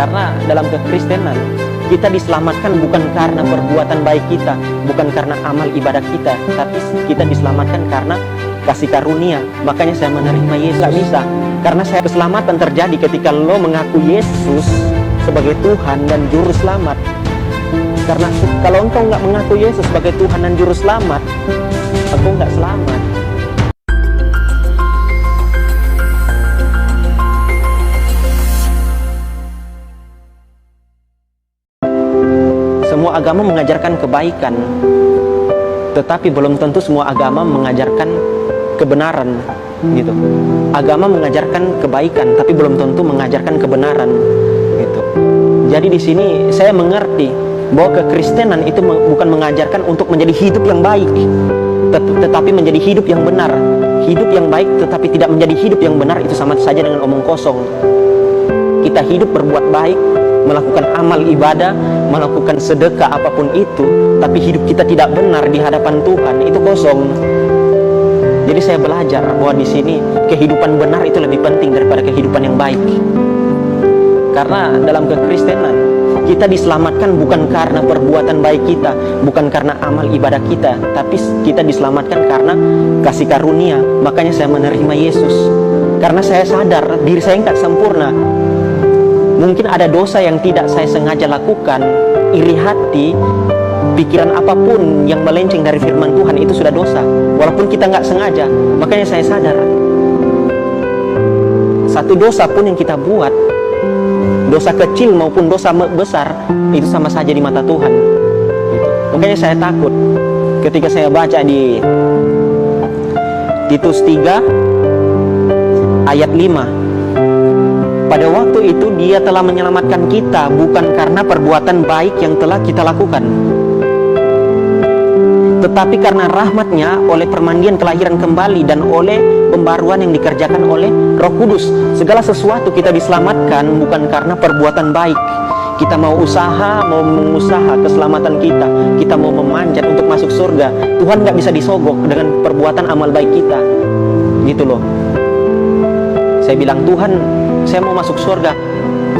Karena dalam kekristenan kita diselamatkan bukan karena perbuatan baik kita, bukan karena amal ibadah kita, tapi kita diselamatkan karena kasih karunia. Makanya saya menerima Yesus. Gak bisa, karena saya keselamatan terjadi ketika lo mengaku Yesus sebagai Tuhan dan Juru Selamat. Karena kalau engkau nggak mengaku Yesus sebagai Tuhan dan Juru Selamat, engkau nggak selamat. Semua agama mengajarkan kebaikan, tetapi belum tentu semua agama mengajarkan kebenaran, gitu. Agama mengajarkan kebaikan, tapi belum tentu mengajarkan kebenaran, gitu. Jadi di sini saya mengerti bahwa kekristenan itu bukan mengajarkan untuk menjadi hidup yang baik, tetapi menjadi hidup yang benar. Hidup yang baik tetapi tidak menjadi hidup yang benar itu sama saja dengan omong kosong. Kita hidup berbuat baik, melakukan amal ibadah, melakukan sedekah apapun itu, tapi hidup kita tidak benar di hadapan Tuhan, itu kosong. Jadi saya belajar bahwa di sini kehidupan benar itu lebih penting daripada kehidupan yang baik. Karena dalam kekristenan kita diselamatkan bukan karena perbuatan baik kita, bukan karena amal ibadah kita, tapi kita diselamatkan karena kasih karunia. Makanya saya menerima Yesus. Karena saya sadar diri saya nggak sempurna. Mungkin ada dosa yang tidak saya sengaja lakukan, iri hati, pikiran apapun yang melenceng dari firman Tuhan itu sudah dosa. Walaupun kita nggak sengaja, makanya saya sadar. Satu dosa pun yang kita buat, dosa kecil maupun dosa besar, itu sama saja di mata Tuhan. Makanya saya takut ketika saya baca di Titus 3 ayat 5. Pada waktu itu dia telah menyelamatkan kita bukan karena perbuatan baik yang telah kita lakukan, tetapi karena rahmatnya oleh permandian kelahiran kembali dan oleh pembaruan yang dikerjakan oleh Roh Kudus. Segala sesuatu kita diselamatkan bukan karena perbuatan baik. Kita mau usaha, mau mengusaha keselamatan kita mau memanjat untuk masuk surga, Tuhan nggak bisa disogok dengan perbuatan amal baik kita, gitu loh. Saya bilang, Tuhan, saya mau masuk surga,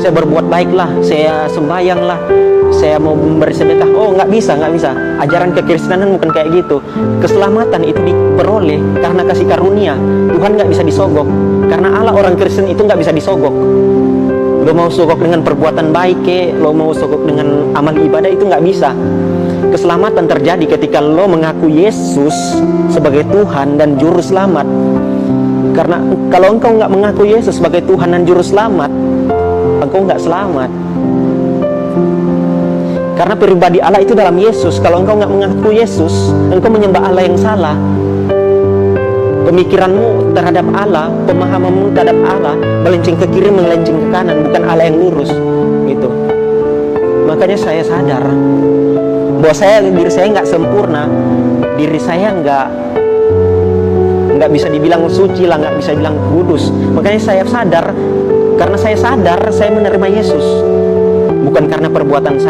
saya berbuat baiklah, saya sembahyanglah, saya mau memberi sedekah. Oh, nggak bisa. Ajaran kekristenan bukan kayak gitu. Keselamatan itu diperoleh karena kasih karunia. Tuhan nggak bisa disogok. Karena Allah orang Kristen itu nggak bisa disogok. Lo mau sogok dengan perbuatan baik, lo mau sogok dengan amal ibadah, itu nggak bisa. Keselamatan terjadi ketika lo mengaku Yesus sebagai Tuhan dan Juru Selamat. Karena kalau engkau nggak mengaku Yesus sebagai Tuhan dan Juru Selamat, engkau nggak selamat. Karena pribadi Allah itu dalam Yesus. Kalau engkau nggak mengaku Yesus, engkau menyembah Allah yang salah. Pemikiranmu terhadap Allah, pemahamanmu terhadap Allah melenceng ke kiri, melenceng ke kanan, bukan Allah yang lurus, gitu. Makanya saya sadar bahwa diri saya nggak sempurna, diri saya nggak bisa dibilang suci lah, nggak bisa bilang kudus. Makanya saya sadar, karena saya sadar saya menerima Yesus bukan karena perbuatan saya.